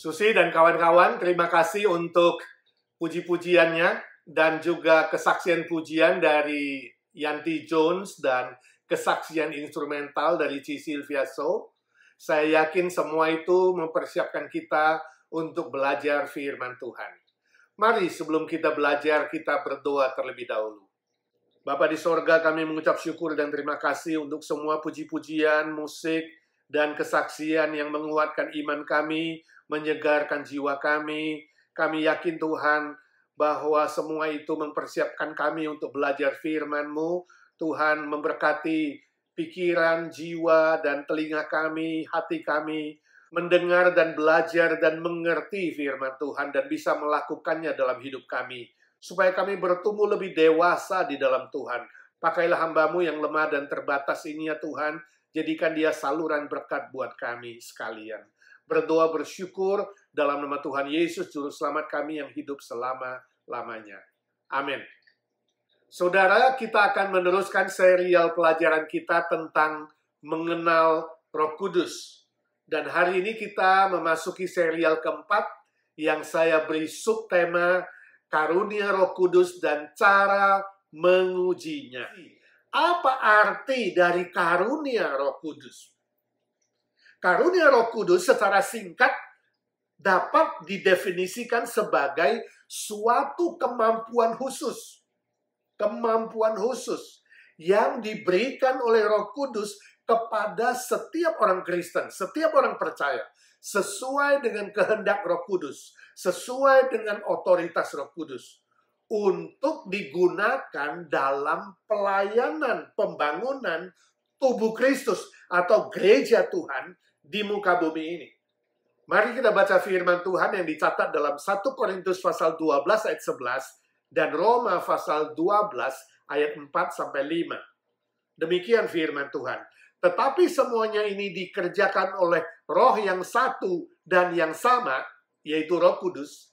Susi dan kawan-kawan, terima kasih untuk puji-pujiannya dan juga kesaksian pujian dari Yanti Jones dan kesaksian instrumental dari C. Sylvia So. Saya yakin semua itu mempersiapkan kita untuk belajar firman Tuhan. Mari sebelum kita belajar, kita berdoa terlebih dahulu. Bapa di sorga, kami mengucap syukur dan terima kasih untuk semua puji-pujian, musik, dan kesaksian yang menguatkan iman kami, menyegarkan jiwa kami. Kami yakin Tuhan bahwa semua itu mempersiapkan kami untuk belajar firman-Mu. Tuhan memberkati pikiran, jiwa, dan telinga kami, hati kami, mendengar dan belajar dan mengerti firman Tuhan dan bisa melakukannya dalam hidup kami. Supaya kami bertumbuh lebih dewasa di dalam Tuhan. Pakailah hamba-Mu yang lemah dan terbatas ini ya Tuhan, jadikan dia saluran berkat buat kami sekalian. Berdoa bersyukur dalam nama Tuhan Yesus, Juru Selamat kami yang hidup selama-lamanya. Amin. Saudara, kita akan meneruskan serial pelajaran kita tentang mengenal Roh Kudus. Dan hari ini kita memasuki serial keempat yang saya beri subtema Karunia Roh Kudus dan cara mengujinya. Apa arti dari karunia Roh Kudus? Karunia Roh Kudus secara singkat dapat didefinisikan sebagai suatu kemampuan khusus. Kemampuan khusus yang diberikan oleh Roh Kudus kepada setiap orang Kristen, setiap orang percaya, sesuai dengan kehendak Roh Kudus, sesuai dengan otoritas Roh Kudus, untuk digunakan dalam pelayanan pembangunan tubuh Kristus atau gereja Tuhan di muka bumi ini. Mari kita baca firman Tuhan yang dicatat dalam 1 Korintus pasal 12 ayat 11 dan Roma pasal 12 ayat 4-5. Demikian firman Tuhan. Tetapi semuanya ini dikerjakan oleh Roh yang satu dan yang sama, yaitu Roh Kudus,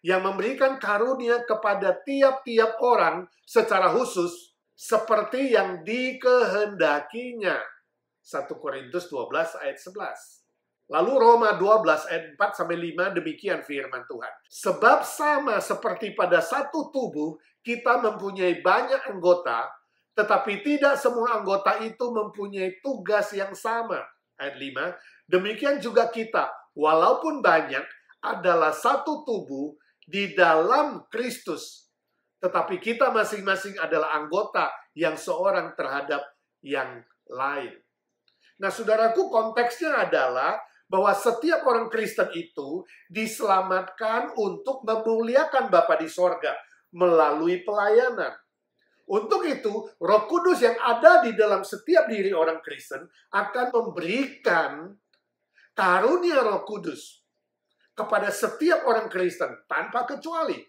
yang memberikan karunia kepada tiap-tiap orang secara khusus, seperti yang dikehendakinya. 1 Korintus 12 ayat 11. Lalu Roma 12 ayat 4-5 demikian firman Tuhan. Sebab sama seperti pada satu tubuh, kita mempunyai banyak anggota, tetapi tidak semua anggota itu mempunyai tugas yang sama. Ayat 5, demikian juga kita, walaupun banyak, adalah satu tubuh di dalam Kristus. Tetapi kita masing-masing adalah anggota yang seorang terhadap yang lain. Nah, saudaraku, konteksnya adalah bahwa setiap orang Kristen itu diselamatkan untuk memuliakan Bapa di sorga melalui pelayanan. Untuk itu, Roh Kudus yang ada di dalam setiap diri orang Kristen akan memberikan karunia Roh Kudus kepada setiap orang Kristen tanpa kecuali.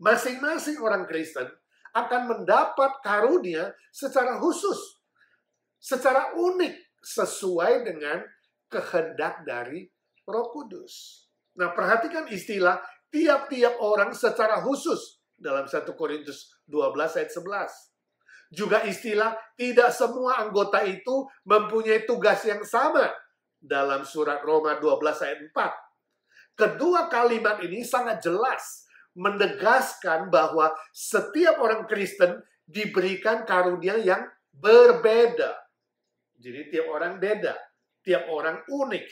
Masing-masing orang Kristen akan mendapat karunia secara khusus, secara unik, sesuai dengan kehendak dari Roh Kudus. Nah, perhatikan istilah tiap-tiap orang secara khusus dalam 1 Korintus 12 ayat 11. Juga istilah tidak semua anggota itu mempunyai tugas yang sama dalam surat Roma 12 ayat 4. Kedua kalimat ini sangat jelas menegaskan bahwa setiap orang Kristen diberikan karunia yang berbeda. Jadi tiap orang beda, tiap orang unik.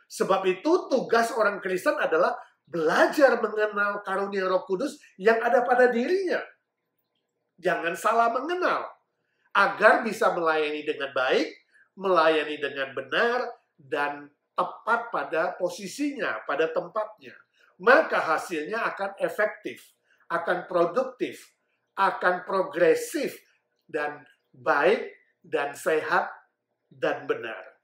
Sebab itu tugas orang Kristen adalah belajar mengenal karunia Roh Kudus yang ada pada dirinya. Jangan salah mengenal, agar bisa melayani dengan baik, melayani dengan benar, dan tepat pada posisinya, pada tempatnya. Maka hasilnya akan efektif, akan produktif, akan progresif, dan baik, dan sehat, dan benar.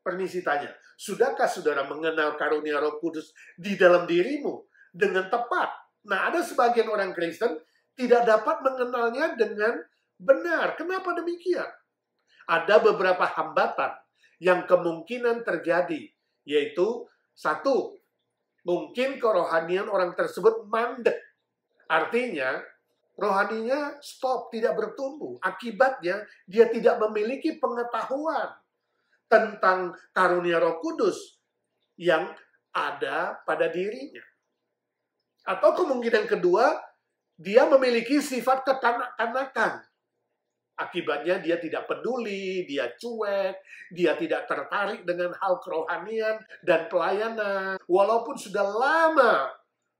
Permisi tanya, sudahkah saudara mengenal karunia Roh Kudus di dalam dirimu dengan tepat? Nah, ada sebagian orang Kristen tidak dapat mengenalnya dengan benar. Kenapa demikian? Ada beberapa hambatan yang kemungkinan terjadi, yaitu satu, mungkin kerohanian orang tersebut mandek. Artinya, rohaninya stop, tidak bertumbuh. Akibatnya, dia tidak memiliki pengetahuan tentang karunia Roh Kudus. yang ada pada dirinya. Atau kemungkinan kedua, dia memiliki sifat kekanak-kanakan. Akibatnya dia tidak peduli, dia cuek, dia tidak tertarik dengan hal kerohanian dan pelayanan. Walaupun sudah lama,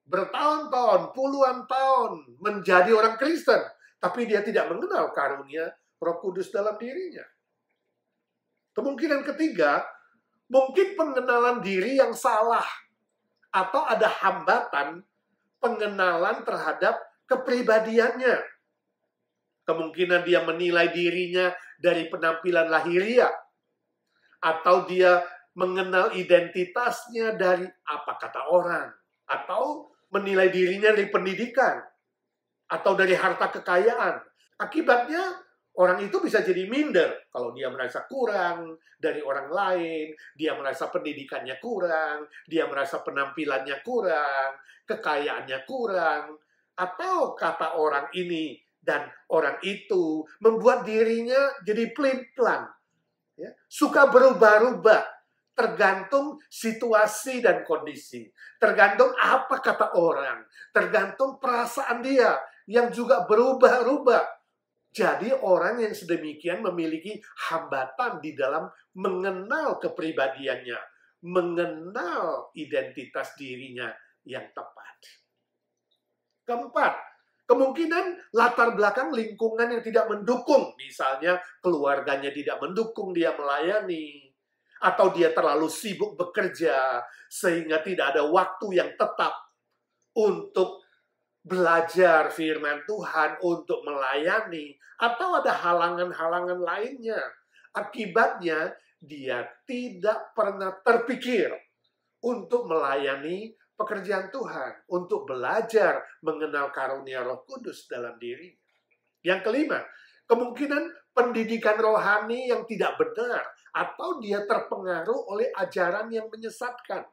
bertahun-tahun, puluhan tahun menjadi orang Kristen, tapi dia tidak mengenal karunia Roh Kudus dalam dirinya. Kemungkinan ketiga, mungkin pengenalan diri yang salah atau ada hambatan pengenalan terhadap kepribadiannya. Kemungkinan dia menilai dirinya dari penampilan lahiriah, atau dia mengenal identitasnya dari apa kata orang, atau menilai dirinya dari pendidikan, atau dari harta kekayaan. Akibatnya, orang itu bisa jadi minder kalau dia merasa kurang dari orang lain, dia merasa pendidikannya kurang, dia merasa penampilannya kurang, kekayaannya kurang, atau kata orang ini dan orang itu membuat dirinya jadi pelin-pelan, ya, suka berubah-ubah, tergantung situasi dan kondisi, tergantung apa kata orang, tergantung perasaan dia yang juga berubah-ubah. Jadi orang yang sedemikian memiliki hambatan di dalam mengenal kepribadiannya, mengenal identitas dirinya yang tepat. Keempat, kemungkinan latar belakang lingkungan yang tidak mendukung. Misalnya keluarganya tidak mendukung dia melayani, atau dia terlalu sibuk bekerja sehingga tidak ada waktu yang tetap untuk belajar firman Tuhan, untuk melayani, atau ada halangan-halangan lainnya. Akibatnya dia tidak pernah terpikir untuk melayani pekerjaan Tuhan, untuk belajar mengenal karunia Roh Kudus dalam diri. Yang kelima, kemungkinan pendidikan rohani yang tidak benar, atau dia terpengaruh oleh ajaran yang menyesatkan.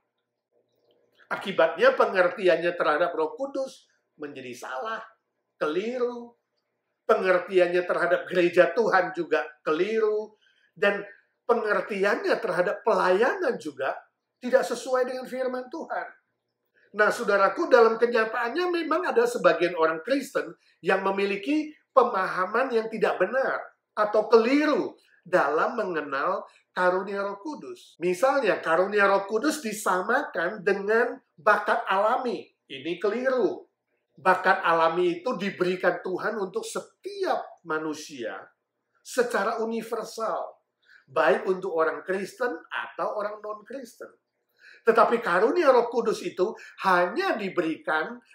Akibatnya pengertiannya terhadap Roh Kudus menjadi salah, keliru. Pengertiannya terhadap gereja Tuhan juga keliru. Dan pengertiannya terhadap pelayanan juga tidak sesuai dengan firman Tuhan. Nah, saudaraku, dalam kenyataannya memang ada sebagian orang Kristen yang memiliki pemahaman yang tidak benar atau keliru dalam mengenal karunia Roh Kudus. Misalnya, karunia Roh Kudus disamakan dengan bakat alami. Ini keliru. Bakat alami itu diberikan Tuhan untuk setiap manusia secara universal, baik untuk orang Kristen atau orang non-Kristen. Tetapi karunia Roh Kudus itu hanya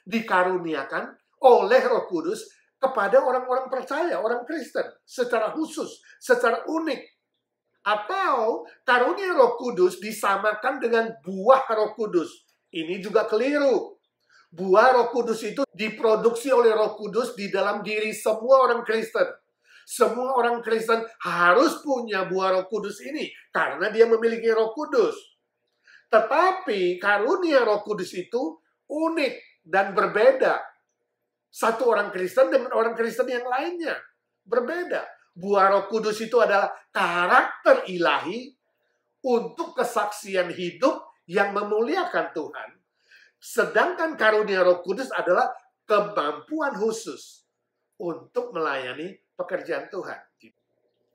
dikaruniakan oleh Roh Kudus kepada orang-orang percaya, orang Kristen, secara khusus, secara unik. Atau karunia Roh Kudus disamakan dengan buah Roh Kudus. Ini juga keliru. Buah Roh Kudus itu diproduksi oleh Roh Kudus di dalam diri semua orang Kristen. Semua orang Kristen harus punya buah Roh Kudus ini karena dia memiliki Roh Kudus. Tetapi karunia Roh Kudus itu unik dan berbeda. Satu orang Kristen dengan orang Kristen yang lainnya berbeda. Buah Roh Kudus itu adalah karakter ilahi untuk kesaksian hidup yang memuliakan Tuhan. Sedangkan karunia Roh Kudus adalah kemampuan khusus untuk melayani pekerjaan Tuhan.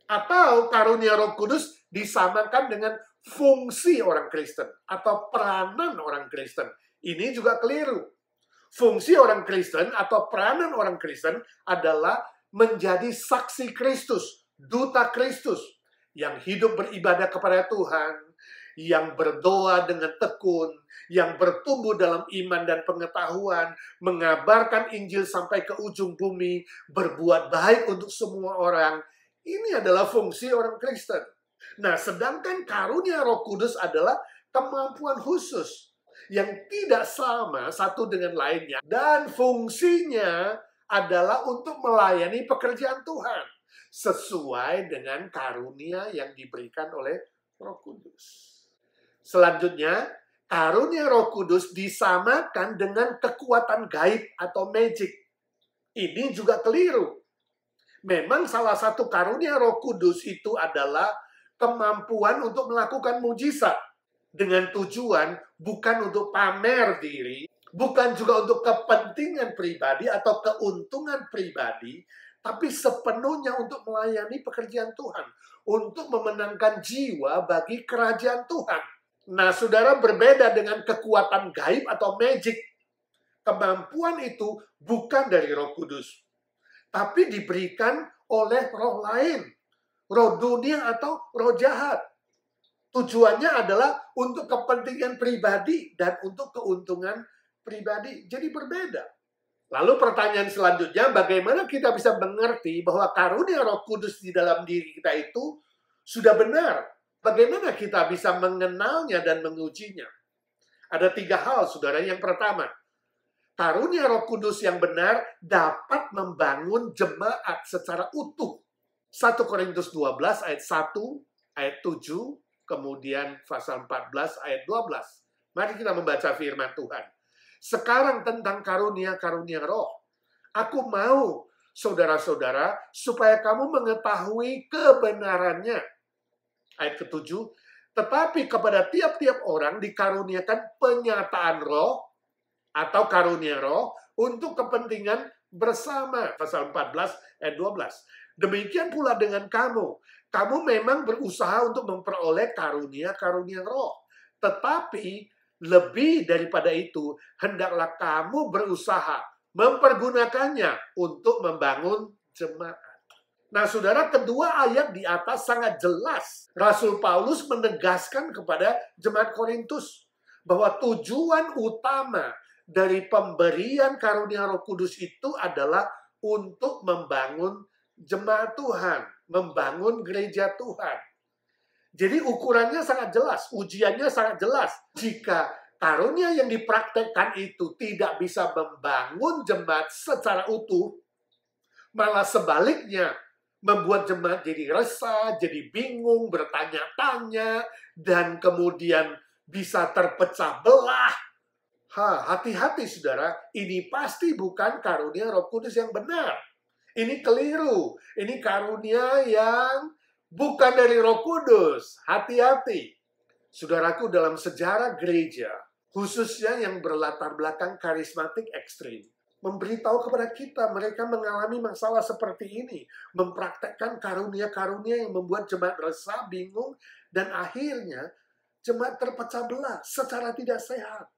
Atau karunia Roh Kudus disamakan dengan fungsi orang Kristen atau peranan orang Kristen. Ini juga keliru. Fungsi orang Kristen atau peranan orang Kristen adalah menjadi saksi Kristus, duta Kristus yang hidup beribadah kepada Tuhan, yang berdoa dengan tekun, yang bertumbuh dalam iman dan pengetahuan, mengabarkan Injil sampai ke ujung bumi, berbuat baik untuk semua orang. Ini adalah fungsi orang Kristen. Nah, sedangkan karunia Roh Kudus adalah kemampuan khusus yang tidak sama satu dengan lainnya. Dan fungsinya adalah untuk melayani pekerjaan Tuhan sesuai dengan karunia yang diberikan oleh Roh Kudus. Selanjutnya, karunia Roh Kudus disamakan dengan kekuatan gaib atau magic. Ini juga keliru. Memang salah satu karunia Roh Kudus itu adalah kemampuan untuk melakukan mujizat. dengan tujuan bukan untuk pamer diri, bukan juga untuk kepentingan pribadi atau keuntungan pribadi, tapi sepenuhnya untuk melayani pekerjaan Tuhan, untuk memenangkan jiwa bagi kerajaan Tuhan. Nah, saudara, berbeda dengan kekuatan gaib atau magic. Kemampuan itu bukan dari Roh Kudus, tapi diberikan oleh roh lain, roh dunia atau roh jahat. Tujuannya adalah untuk kepentingan pribadi dan untuk keuntungan pribadi. Jadi berbeda. Lalu pertanyaan selanjutnya, bagaimana kita bisa mengerti bahwa karunia Roh Kudus di dalam diri kita itu sudah benar? Bagaimana kita bisa mengenalnya dan mengujinya? Ada 3 hal, saudara. Yang pertama, karunia Roh Kudus yang benar dapat membangun jemaat secara utuh. 1 Korintus 12 ayat 1, ayat 7, kemudian pasal 14 ayat 12. Mari kita membaca firman Tuhan. Sekarang tentang karunia-karunia roh. Aku mau, saudara-saudara, supaya kamu mengetahui kebenarannya. Ayat ke-7. Tetapi kepada tiap-tiap orang dikaruniakan penyataan roh atau karunia roh untuk kepentingan bersama. Pasal 14 ayat 12. Demikian pula dengan kamu. Kamu memang berusaha untuk memperoleh karunia-karunia roh. Tetapi lebih daripada itu, hendaklah kamu berusaha mempergunakannya untuk membangun jemaat. Nah, saudara, kedua ayat di atas sangat jelas. Rasul Paulus menegaskan kepada jemaat Korintus bahwa tujuan utama dari pemberian karunia Roh Kudus itu adalah untuk membangun jemaat Tuhan, membangun gereja Tuhan. Jadi ukurannya sangat jelas, ujiannya sangat jelas. Jika karunia yang dipraktekkan itu tidak bisa membangun jemaat secara utuh, malah sebaliknya membuat jemaat jadi resah, jadi bingung, bertanya-tanya, dan kemudian bisa terpecah belah. Hati-hati saudara, ini pasti bukan karunia Roh Kudus yang benar. Ini keliru. Ini karunia yang bukan dari Roh Kudus. Hati-hati. Saudaraku, dalam sejarah gereja, khususnya yang berlatar belakang karismatik ekstrim, memberitahu kepada kita mereka mengalami masalah seperti ini. Mempraktekkan karunia-karunia yang membuat jemaat resah, bingung, dan akhirnya jemaat terpecah belah secara tidak sehat.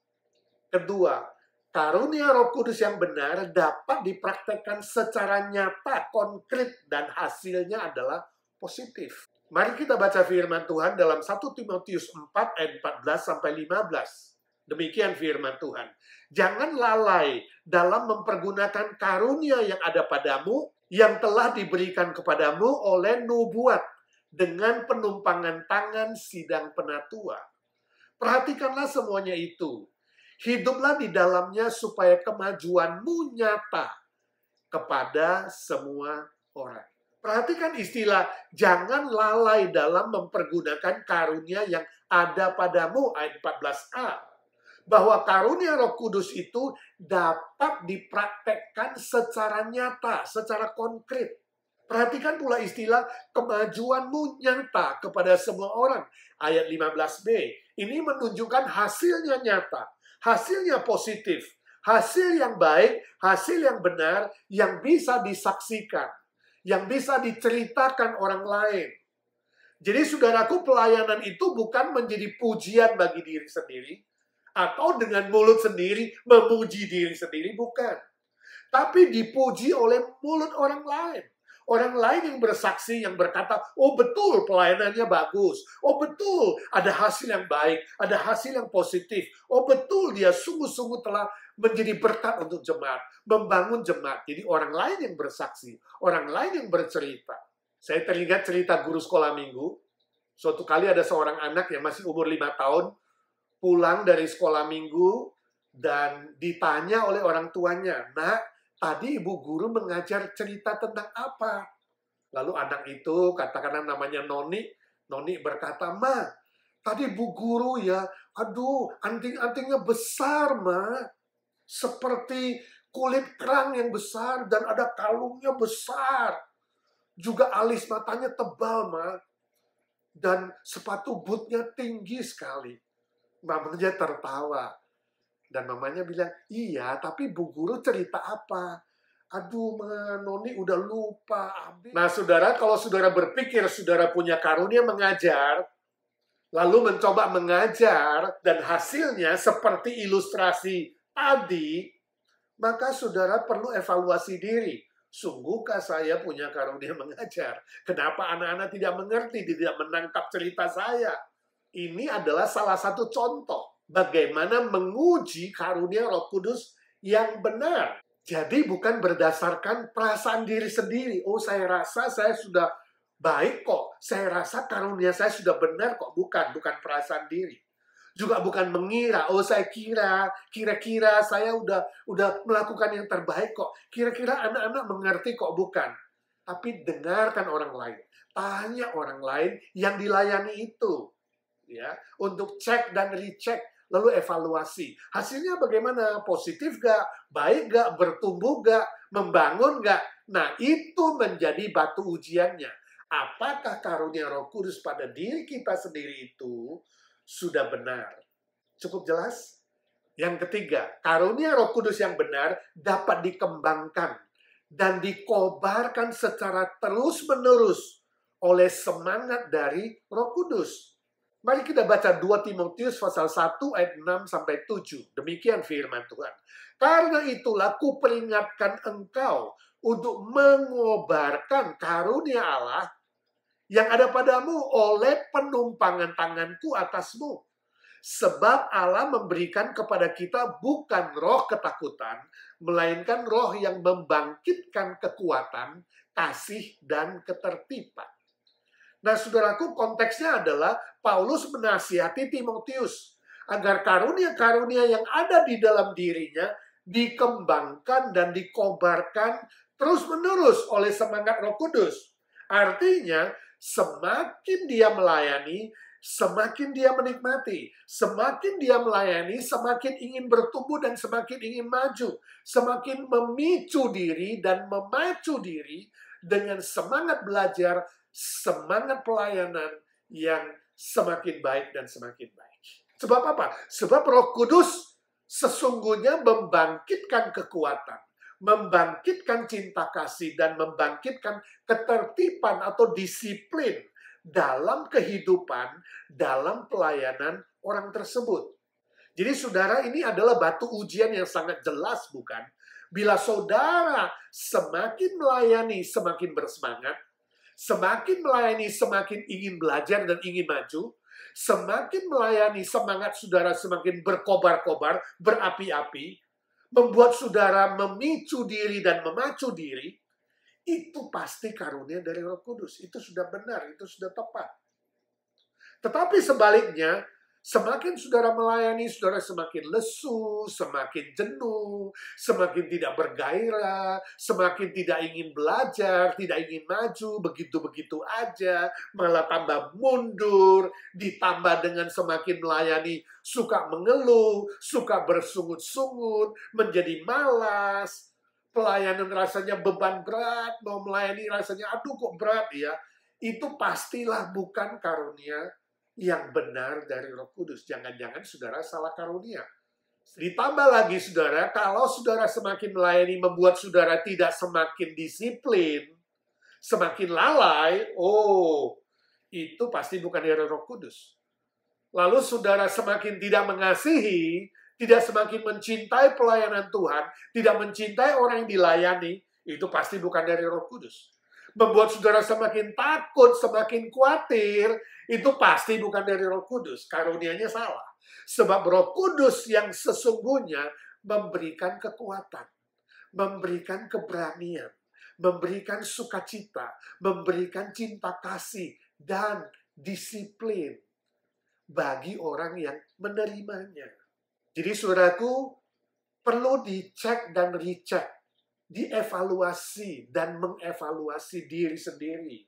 Kedua, karunia Roh Kudus yang benar dapat dipraktekkan secara nyata, konkret, dan hasilnya adalah positif. Mari kita baca firman Tuhan dalam 1 Timotius 4 ayat 14-15. Demikian firman Tuhan. Jangan lalai dalam mempergunakan karunia yang ada padamu, yang telah diberikan kepadamu oleh nubuat, dengan penumpangan tangan sidang penatua. Perhatikanlah semuanya itu. Hiduplah di dalamnya supaya kemajuanmu nyata kepada semua orang. Perhatikan istilah, jangan lalai dalam mempergunakan karunia yang ada padamu, ayat 14a. Bahwa karunia Roh Kudus itu dapat dipraktekkan secara nyata, secara konkret. Perhatikan pula istilah, kemajuanmu nyata kepada semua orang, ayat 15b. Ini menunjukkan hasilnya nyata. Hasilnya positif, hasil yang baik, hasil yang benar, yang bisa disaksikan, yang bisa diceritakan orang lain. Jadi saudaraku, pelayanan itu bukan menjadi pujian bagi diri sendiri, atau dengan mulut sendiri memuji diri sendiri, bukan. Tapi dipuji oleh mulut orang lain. Orang lain yang bersaksi, yang berkata, oh betul pelayanannya bagus. Oh betul ada hasil yang baik, ada hasil yang positif. Oh betul dia sungguh-sungguh telah menjadi berkat untuk jemaat, membangun jemaat. Jadi orang lain yang bersaksi, orang lain yang bercerita. Saya teringat cerita guru sekolah minggu. Suatu kali ada seorang anak yang masih umur 5 tahun, pulang dari sekolah minggu, dan ditanya oleh orang tuanya, "Nak, tadi ibu guru mengajar cerita tentang apa?" Lalu anak itu, katakanlah namanya Noni, Noni berkata, "Ma, tadi bu guru ya, aduh, anting-antingnya besar, Ma. Seperti kulit kerang yang besar dan ada kalungnya besar. Juga alis matanya tebal, Ma. Dan sepatu bootnya tinggi sekali." Mamanya tertawa. Dan mamanya bilang, iya, tapi Bu Guru cerita apa? Aduh, Noni udah lupa. Nah, saudara, kalau saudara berpikir saudara punya karunia mengajar, lalu mencoba mengajar, dan hasilnya seperti ilustrasi tadi, maka saudara perlu evaluasi diri. Sungguhkah saya punya karunia mengajar? Kenapa anak-anak tidak mengerti, tidak menangkap cerita saya? Ini adalah salah satu contoh bagaimana menguji karunia Roh Kudus yang benar. Jadi bukan berdasarkan perasaan diri sendiri. Oh, saya rasa saya sudah baik kok. Saya rasa karunia saya sudah benar kok. Bukan perasaan diri. Juga bukan mengira, oh saya kira-kira saya udah melakukan yang terbaik kok. Kira-kira anak-anak mengerti kok, bukan. Tapi dengarkan orang lain. Tanya orang lain yang dilayani itu. Ya, untuk cek dan recheck, lalu evaluasi. Hasilnya bagaimana? Positif gak? Baik gak? Bertumbuh gak? Membangun gak? Nah, itu menjadi batu ujiannya. Apakah karunia Roh Kudus pada diri kita sendiri itu sudah benar? Cukup jelas? Yang ketiga, karunia Roh Kudus yang benar dapat dikembangkan dan dikobarkan secara terus-menerus oleh semangat dari Roh Kudus. Mari kita baca 2 Timotius pasal 1 ayat 6 sampai 7. Demikian firman Tuhan. Karena itulah kuperingatkan engkau untuk mengobarkan karunia Allah yang ada padamu oleh penumpangan tanganku atasmu. Sebab Allah memberikan kepada kita bukan roh ketakutan, melainkan roh yang membangkitkan kekuatan, kasih, dan ketertiban. Nah, saudaraku, konteksnya adalah Paulus menasihati Timotius agar karunia-karunia yang ada di dalam dirinya dikembangkan dan dikobarkan terus-menerus oleh semangat Roh Kudus. Artinya, semakin dia melayani, semakin dia menikmati. Semakin dia melayani, semakin ingin bertumbuh dan semakin ingin maju. Semakin memicu diri dan memacu diri dengan semangat belajar, semangat pelayanan yang semakin baik dan semakin baik. Sebab apa? Sebab Roh Kudus sesungguhnya membangkitkan kekuatan, membangkitkan cinta kasih, dan membangkitkan ketertiban atau disiplin dalam kehidupan, dalam pelayanan orang tersebut. Jadi saudara, ini adalah batu ujian yang sangat jelas, bukan? Bila saudara semakin melayani, semakin bersemangat, semakin melayani, semakin ingin belajar dan ingin maju. Semakin melayani, semangat saudara semakin berkobar-kobar, berapi-api. Membuat saudara memicu diri dan memacu diri. Itu pasti karunia dari Roh Kudus. Itu sudah benar, itu sudah tepat. Tetapi sebaliknya, semakin saudara melayani, saudara semakin lesu, semakin jenuh, semakin tidak bergairah, semakin tidak ingin belajar, tidak ingin maju, begitu-begitu aja, malah tambah mundur, ditambah dengan semakin melayani, suka mengeluh, suka bersungut-sungut, menjadi malas, pelayanan rasanya beban berat, mau melayani rasanya, aduh kok berat ya, itu pastilah bukan karunia yang benar dari Roh Kudus. Jangan-jangan saudara salah karunia. Ditambah lagi saudara, kalau saudara semakin melayani membuat saudara tidak semakin disiplin, semakin lalai, oh, itu pasti bukan dari Roh Kudus. Lalu saudara semakin tidak mengasihi, tidak semakin mencintai pelayanan Tuhan, tidak mencintai orang yang dilayani, itu pasti bukan dari Roh Kudus. Membuat saudara semakin takut, semakin khawatir, itu pasti bukan dari Roh Kudus. Karunianya salah. Sebab Roh Kudus yang sesungguhnya memberikan kekuatan, memberikan keberanian, memberikan sukacita, memberikan cinta kasih, dan disiplin bagi orang yang menerimanya. Jadi saudaraku, perlu dicek dan recheck, dievaluasi dan mengevaluasi diri sendiri.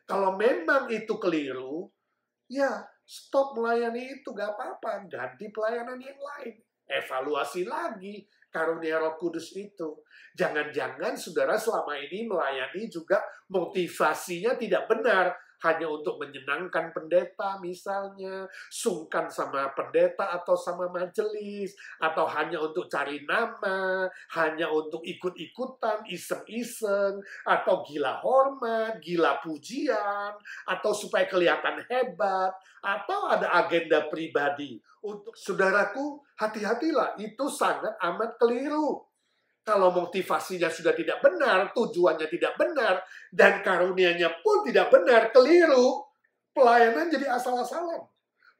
Kalau memang itu keliru, ya stop melayani itu, gak apa-apa, ganti pelayanan yang lain. Evaluasi lagi karunia Roh Kudus itu. Jangan-jangan saudara selama ini melayani juga motivasinya tidak benar. hanya untuk menyenangkan pendeta misalnya, sungkan sama pendeta atau sama majelis, atau hanya untuk cari nama, hanya untuk ikut-ikutan, iseng-iseng, atau gila hormat, gila pujian, atau supaya kelihatan hebat, atau ada agenda pribadi. Untuk saudaraku, hati-hatilah, itu sangat amat keliru. Kalau motivasinya sudah tidak benar, tujuannya tidak benar, dan karunia-Nya pun tidak benar, keliru, pelayanan jadi asal-asalan.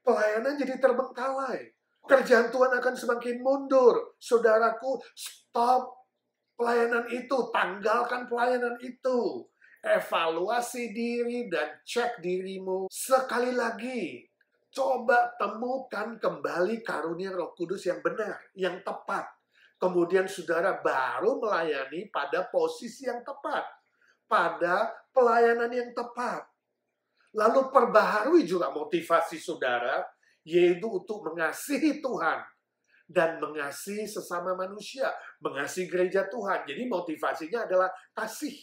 Pelayanan jadi terbengkalai. Kerjaan Tuhan akan semakin mundur. Saudaraku, stop pelayanan itu, tanggalkan pelayanan itu. Evaluasi diri dan cek dirimu. Sekali lagi, coba temukan kembali karunia Roh Kudus yang benar, yang tepat. Kemudian saudara baru melayani pada posisi yang tepat. Pada pelayanan yang tepat. Lalu perbaharui juga motivasi saudara, yaitu untuk mengasihi Tuhan. Dan mengasihi sesama manusia. Mengasihi gereja Tuhan. Jadi motivasinya adalah kasih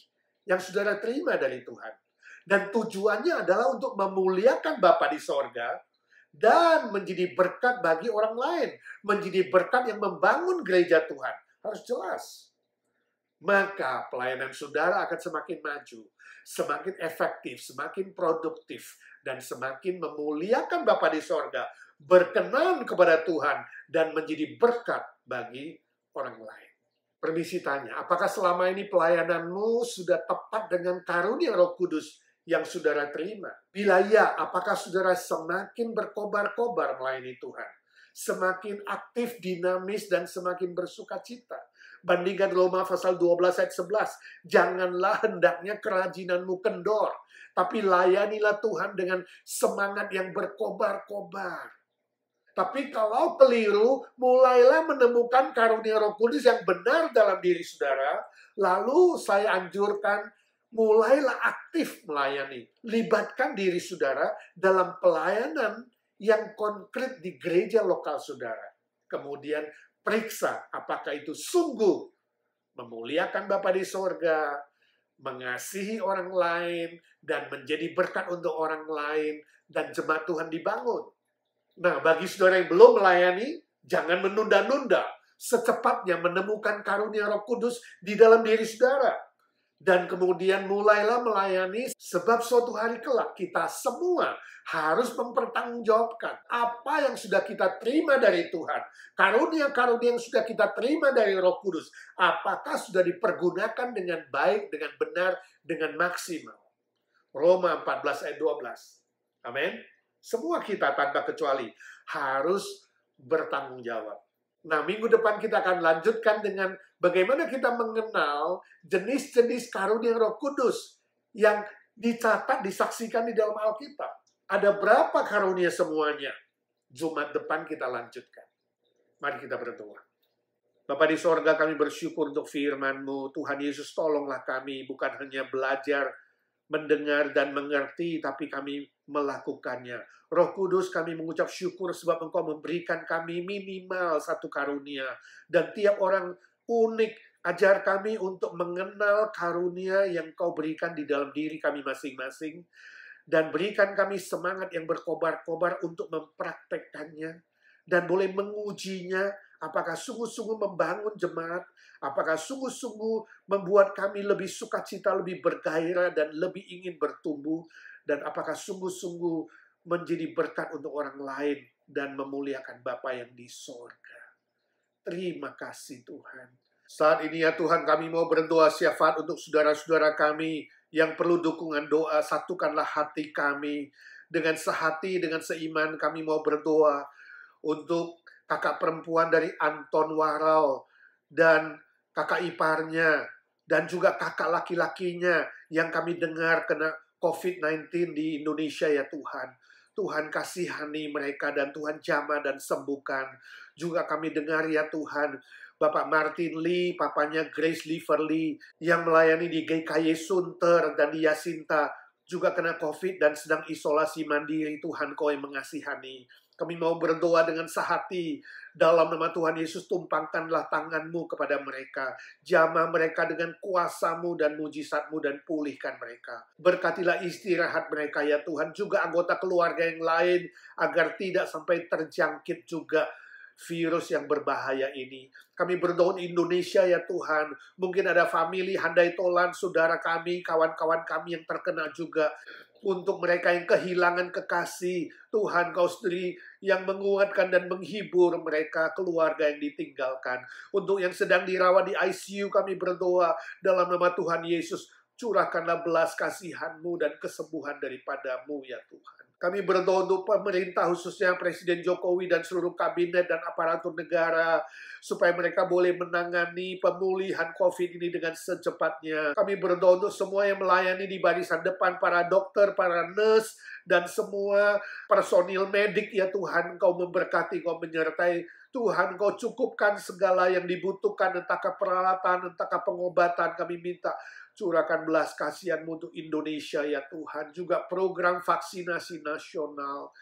yang saudara terima dari Tuhan. Dan tujuannya adalah untuk memuliakan Bapa di sorga, dan menjadi berkat bagi orang lain. Menjadi berkat yang membangun gereja Tuhan. Harus jelas. Maka pelayanan saudara akan semakin maju. Semakin efektif, semakin produktif. Dan semakin memuliakan Bapa di sorga. Berkenan kepada Tuhan. Dan menjadi berkat bagi orang lain. Permisi tanya, apakah selama ini pelayananmu sudah tepat dengan karunia Roh Kudus yang saudara terima? Bila ya, apakah saudara semakin berkobar-kobar melayani Tuhan? Semakin aktif, dinamis, dan semakin bersukacita. Bandingkan Roma pasal 12 ayat 11. Janganlah hendaknya kerajinanmu kendor, tapi layanilah Tuhan dengan semangat yang berkobar-kobar. Tapi kalau keliru, mulailah menemukan karunia Roh Kudus yang benar dalam diri saudara. Lalu saya anjurkan, mulailah aktif melayani. Libatkan diri saudara dalam pelayanan yang konkret di gereja lokal saudara. Kemudian periksa apakah itu sungguh memuliakan Bapa di sorga, mengasihi orang lain, dan menjadi berkat untuk orang lain, dan jemaat Tuhan dibangun. Nah, bagi saudara yang belum melayani, jangan menunda-nunda. Secepatnya menemukan karunia Roh Kudus di dalam diri saudara. Dan kemudian mulailah melayani, sebab suatu hari kelak kita semua harus mempertanggungjawabkan apa yang sudah kita terima dari Tuhan. Karunia-karunia yang sudah kita terima dari Roh Kudus, apakah sudah dipergunakan dengan baik, dengan benar, dengan maksimal. Roma 14 ayat 12. Amin. Semua kita tanpa kecuali harus bertanggung jawab. Nah, minggu depan kita akan lanjutkan dengan bagaimana kita mengenal jenis-jenis karunia Roh Kudus yang dicatat, disaksikan di dalam Alkitab. Ada berapa karunia semuanya? Jumat depan kita lanjutkan. Mari kita berdoa. Bapa di sorga, kami bersyukur untuk firman-Mu. Tuhan Yesus, tolonglah kami bukan hanya belajar, mendengar dan mengerti, tapi kami melakukannya. Roh Kudus, kami mengucap syukur sebab Engkau memberikan kami minimal satu karunia. Dan tiap orang unik. Ajar kami untuk mengenal karunia yang Kau berikan di dalam diri kami masing-masing. Dan berikan kami semangat yang berkobar-kobar untuk mempraktekkannya. Dan boleh mengujinya, apakah sungguh-sungguh membangun jemaat, apakah sungguh-sungguh membuat kami lebih sukacita, lebih bergairah, dan lebih ingin bertumbuh, dan apakah sungguh-sungguh menjadi berkat untuk orang lain, dan memuliakan Bapa yang di sorga. Terima kasih Tuhan. Saat ini ya Tuhan, kami mau berdoa syafaat untuk saudara-saudara kami yang perlu dukungan doa. Satukanlah hati kami dengan sehati, dengan seiman. Kami mau berdoa untuk kakak perempuan dari Anton Warau dan kakak iparnya, dan juga kakak laki-lakinya yang kami dengar kena COVID-19 di Indonesia ya Tuhan. Tuhan kasihani mereka dan Tuhan jamah dan sembuhkan. Juga kami dengar ya Tuhan, Bapak Martin Lee, papanya Grace Liverly, yang melayani di GKY Sunter dan di Yasinta. juga kena COVID dan sedang isolasi mandiri. Tuhan, Kau yang mengasihani. Kami mau berdoa dengan sehati. Dalam nama Tuhan Yesus, tumpangkanlah tangan-Mu kepada mereka. Jamah mereka dengan kuasa-Mu dan mujizat-Mu dan pulihkan mereka. Berkatilah istirahat mereka ya Tuhan. Juga anggota keluarga yang lain agar tidak sampai terjangkit juga virus yang berbahaya ini. Kami berdoa Indonesia ya Tuhan. Mungkin ada famili handai tolan, saudara kami, kawan-kawan kami yang terkena juga. Untuk mereka yang kehilangan kekasih, Tuhan Kau sendiri yang menguatkan dan menghibur mereka, keluarga yang ditinggalkan. Untuk yang sedang dirawat di ICU, kami berdoa dalam nama Tuhan Yesus, curahkanlah belas kasihan-Mu dan kesembuhan daripada-Mu ya Tuhan. Kami berdoa untuk pemerintah, khususnya Presiden Jokowi dan seluruh kabinet dan aparatur negara, supaya mereka boleh menangani pemulihan COVID ini dengan secepatnya. Kami berdoa untuk semua yang melayani di barisan depan, para dokter, para nurse, dan semua personil medik ya Tuhan. Kau memberkati, Kau menyertai. Tuhan, Kau cukupkan segala yang dibutuhkan, entahkah peralatan, entahkah pengobatan. Kami minta curahkan belas kasihan-Mu untuk Indonesia ya Tuhan. Juga program vaksinasi nasional.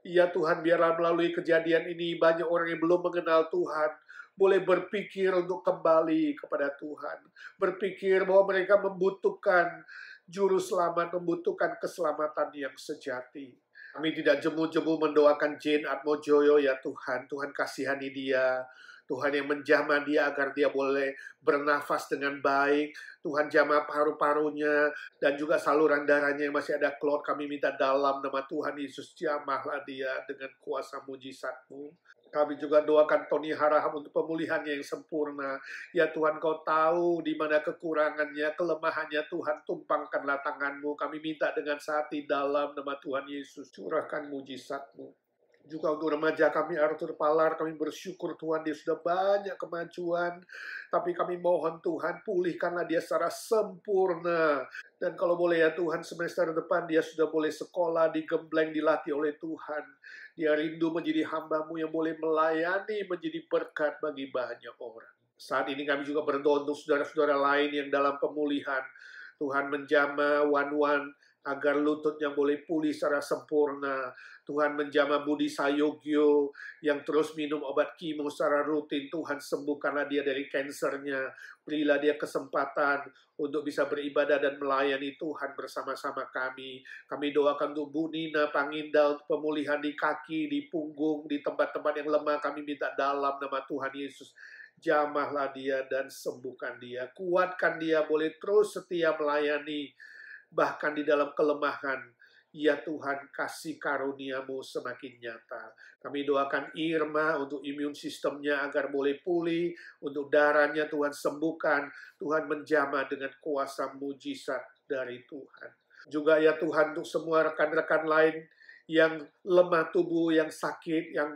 Ya Tuhan, biarlah melalui kejadian ini banyak orang yang belum mengenal Tuhan boleh berpikir untuk kembali kepada Tuhan. Berpikir bahwa mereka membutuhkan juru selamat, membutuhkan keselamatan yang sejati. Kami tidak jemu-jemu mendoakan Jane Atmojoyo ya Tuhan. Tuhan kasihani dia. Tuhan yang menjamah dia agar dia boleh bernafas dengan baik. Tuhan jamah paru-parunya dan juga saluran darahnya yang masih ada klot. Kami minta dalam nama Tuhan Yesus, jamahlah dia dengan kuasa mujizat-Mu. Kami juga doakan Tony Harahap untuk pemulihannya yang sempurna. Ya Tuhan, Kau tahu di mana kekurangannya, kelemahannya. Tuhan, tumpangkanlah tangan-Mu. Kami minta dengan hati dalam nama Tuhan Yesus, curahkan mujizat-Mu. Juga untuk remaja kami Arthur Palar, kami bersyukur Tuhan dia sudah banyak kemajuan. Tapi kami mohon Tuhan, pulihkanlah dia secara sempurna. Dan kalau boleh ya Tuhan, semester depan dia sudah boleh sekolah, digembleng, dilatih oleh Tuhan. Dia rindu menjadi hamba-Mu yang boleh melayani, menjadi berkat bagi banyak orang. Saat ini kami juga berdoa untuk saudara-saudara lain yang dalam pemulihan. Tuhan menjamah Wan-Wan agar lututnya boleh pulih secara sempurna. Tuhan menjamah Budi Sayogyo yang terus minum obat kimo secara rutin. Tuhan sembuhkanlah dia dari kansernya. Berilah dia kesempatan untuk bisa beribadah dan melayani Tuhan bersama-sama kami. Kami doakan untuk Bu Nina Panginda untuk pemulihan di kaki, di punggung, di tempat-tempat yang lemah. Kami minta dalam nama Tuhan Yesus, jamahlah dia dan sembuhkan dia. Kuatkan dia, boleh terus setia melayani bahkan di dalam kelemahan. Ya Tuhan, kasih karunia-Mu semakin nyata. Kami doakan Irma untuk imun sistemnya agar boleh pulih, untuk darahnya Tuhan sembuhkan. Tuhan menjamah dengan kuasa mujizat dari Tuhan. Juga ya Tuhan, untuk semua rekan-rekan lain yang lemah tubuh, yang sakit, yang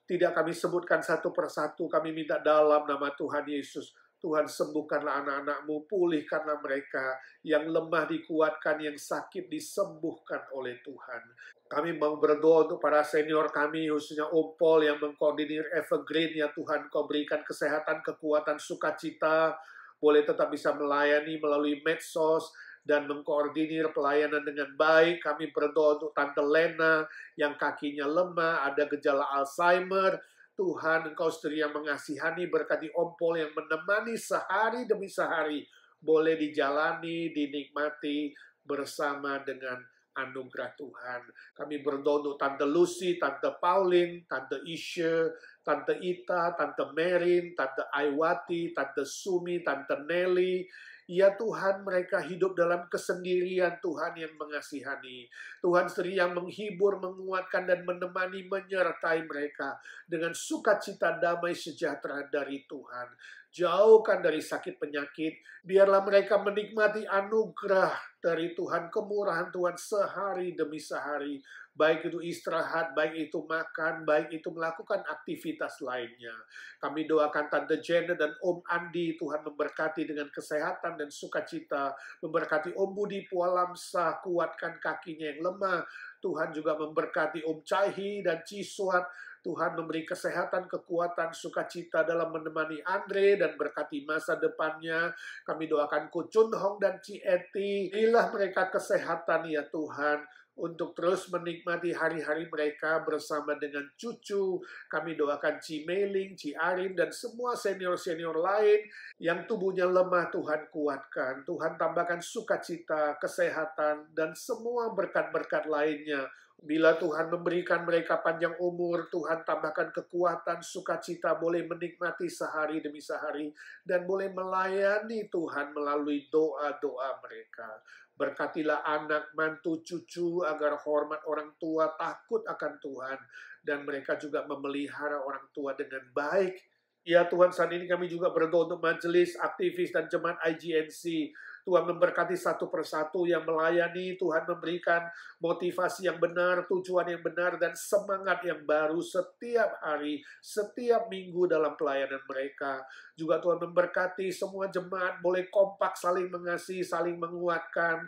tidak kami sebutkan satu persatu, kami minta dalam nama Tuhan Yesus, Tuhan sembuhkanlah anak-anak-Mu, pulihkanlah mereka, yang lemah dikuatkan, yang sakit disembuhkan oleh Tuhan. Kami mau berdoa untuk para senior kami, khususnya Om Paul yang mengkoordinir Evergreen, ya Tuhan, Kau berikan kesehatan, kekuatan, sukacita, boleh tetap bisa melayani melalui medsos, dan mengkoordinir pelayanan dengan baik. Kami berdoa untuk Tante Lena yang kakinya lemah, ada gejala Alzheimer. Tuhan, Engkau sendiri yang mengasihani, berkati Om Paul yang menemani sehari demi sehari, boleh dijalani, dinikmati bersama dengan anugerah Tuhan. Kami berdoa untuk Tante Lucy, Tante Pauline, Tante Isha, Tante Ita, Tante Merin, Tante Aiwati, Tante Sumi, Tante Nelly. Ya Tuhan, mereka hidup dalam kesendirian, Tuhan yang mengasihani. Tuhan sendiri yang menghibur, menguatkan, dan menemani, menyertai mereka dengan sukacita damai sejahtera dari Tuhan. Jauhkan dari sakit penyakit, biarlah mereka menikmati anugerah dari Tuhan, kemurahan Tuhan sehari demi sehari. Baik itu istirahat, baik itu makan, baik itu melakukan aktivitas lainnya. Kami doakan Tante Janet dan Om Andi, Tuhan memberkati dengan kesehatan dan sukacita. Memberkati Om Budi Pualamsa, kuatkan kakinya yang lemah. Tuhan juga memberkati Om Cahi dan Ciswat. Tuhan memberi kesehatan, kekuatan, sukacita dalam menemani Andre dan berkati masa depannya. Kami doakan Ko Chun Hong dan Ci Eti. Berilah mereka kesehatan ya Tuhan, untuk terus menikmati hari-hari mereka bersama dengan cucu. Kami doakan Ci Meiling, Ci Arin, dan semua senior-senior lain yang tubuhnya lemah. Tuhan kuatkan, Tuhan tambahkan sukacita, kesehatan, dan semua berkat-berkat lainnya. Bila Tuhan memberikan mereka panjang umur, Tuhan tambahkan kekuatan, sukacita, boleh menikmati sehari demi sehari, dan boleh melayani Tuhan melalui doa-doa mereka. Berkatilah anak, mantu, cucu, agar hormat orang tua, takut akan Tuhan, dan mereka juga memelihara orang tua dengan baik. Ya Tuhan, saat ini kami juga berdoa untuk majelis, aktivis, dan jemaat IGNC. Tuhan memberkati satu persatu yang melayani, Tuhan memberikan motivasi yang benar, tujuan yang benar, dan semangat yang baru setiap hari, setiap minggu dalam pelayanan mereka. Juga Tuhan memberkati semua jemaat, boleh kompak, saling mengasihi, saling menguatkan,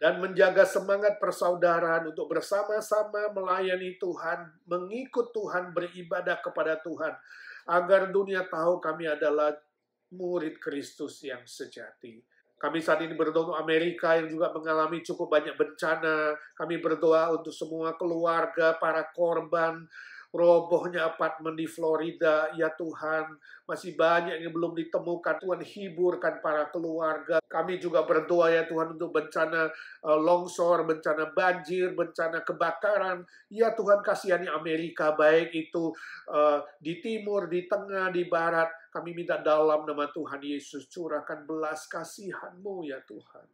dan menjaga semangat persaudaraan untuk bersama-sama melayani Tuhan, mengikut Tuhan, beribadah kepada Tuhan, agar dunia tahu kami adalah murid Kristus yang sejati. Kami saat ini berdoa untuk Amerika yang juga mengalami cukup banyak bencana. Kami berdoa untuk semua keluarga, para korban robohnya apartemen di Florida. Ya Tuhan, masih banyak yang belum ditemukan. Tuhan, hiburkan para keluarga. Kami juga berdoa ya Tuhan untuk bencana longsor, bencana banjir, bencana kebakaran. Ya Tuhan, kasihani Amerika, baik itu di timur, di tengah, di barat. Kami minta dalam nama Tuhan Yesus, curahkan belas kasihan-Mu ya Tuhan.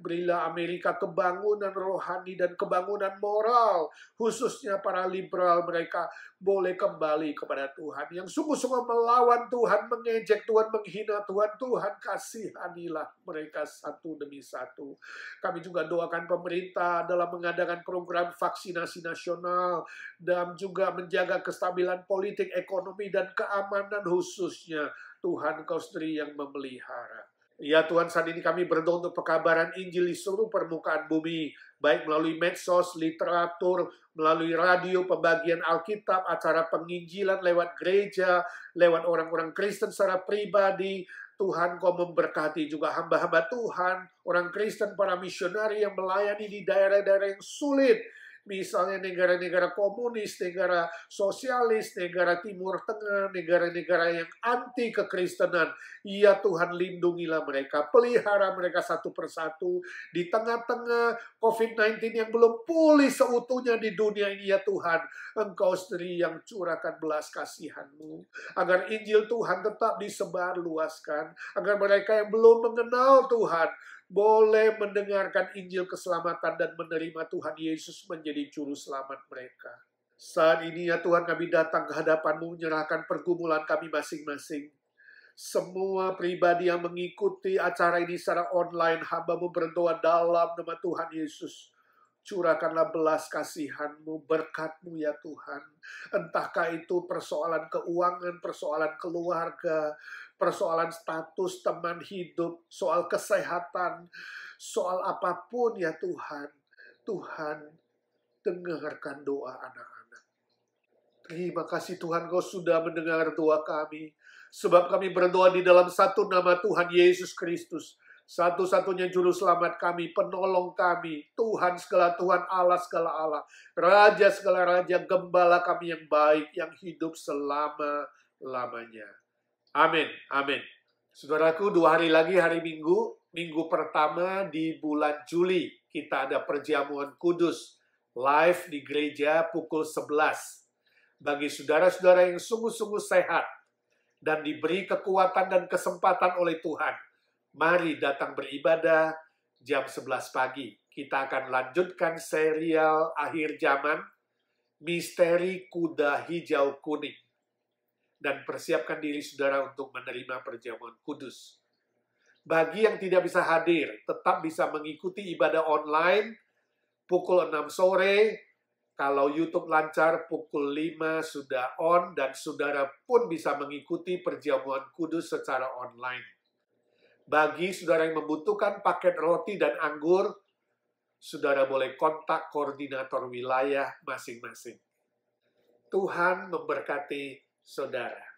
Berilah Amerika kebangunan rohani dan kebangunan moral, khususnya para liberal, mereka boleh kembali kepada Tuhan. Yang sungguh-sungguh melawan Tuhan, mengejek Tuhan, menghina Tuhan, Tuhan kasihanilah mereka satu demi satu. Kami juga doakan pemerintah dalam mengadakan program vaksinasi nasional, dan juga menjaga kestabilan politik, ekonomi, dan keamanan khususnya. Tuhan, Kau sendiri yang memelihara. Ya Tuhan, saat ini kami berdoa untuk pekabaran Injil di seluruh permukaan bumi, baik melalui medsos, literatur, melalui radio, pembagian Alkitab, acara penginjilan lewat gereja, lewat orang-orang Kristen secara pribadi. Tuhan, Kau memberkati juga hamba-hamba Tuhan, orang Kristen, para misionari yang melayani di daerah-daerah yang sulit. Misalnya negara-negara komunis, negara sosialis, negara Timur Tengah, negara-negara yang anti kekristenan. Ya Tuhan, lindungilah mereka, pelihara mereka satu persatu. Di tengah-tengah COVID-19 yang belum pulih seutuhnya di dunia ini, ya Tuhan, Engkau sendiri yang curahkan belas kasihan-Mu, agar Injil Tuhan tetap disebarluaskan, agar mereka yang belum mengenal Tuhan boleh mendengarkan Injil keselamatan dan menerima Tuhan Yesus menjadi juru selamat mereka. Saat ini ya Tuhan, kami datang ke hadapan-Mu, menyerahkan pergumulan kami masing-masing. Semua pribadi yang mengikuti acara ini secara online, hamba-Mu berdoa dalam nama Tuhan Yesus. Curahkanlah belas kasihan-Mu, berkat-Mu ya Tuhan. Entahkah itu persoalan keuangan, persoalan keluarga, persoalan status teman hidup, soal kesehatan, soal apapun ya Tuhan. Tuhan, dengarkan doa anak-anak. Terima kasih Tuhan, Kau sudah mendengar doa kami. Sebab kami berdoa di dalam satu nama Tuhan Yesus Kristus, satu-satunya juru selamat kami, penolong kami, Tuhan segala Tuhan, Allah segala Allah, Raja segala Raja, Gembala kami yang baik, yang hidup selama-lamanya. Amin, amin. Saudaraku, 2 hari lagi hari Minggu, minggu pertama di bulan Juli, kita ada perjamuan kudus, live di gereja pukul 11. Bagi saudara-saudara yang sungguh-sungguh sehat, dan diberi kekuatan dan kesempatan oleh Tuhan, mari datang beribadah jam 11 pagi. Kita akan lanjutkan serial akhir zaman, Misteri Kuda Hijau Kuning. Dan persiapkan diri saudara untuk menerima perjamuan kudus. Bagi yang tidak bisa hadir, tetap bisa mengikuti ibadah online pukul 6 sore. Kalau YouTube lancar, pukul 5 sudah on, dan saudara pun bisa mengikuti perjamuan kudus secara online. Bagi saudara yang membutuhkan paket roti dan anggur, saudara boleh kontak koordinator wilayah masing-masing. Tuhan memberkati saudara.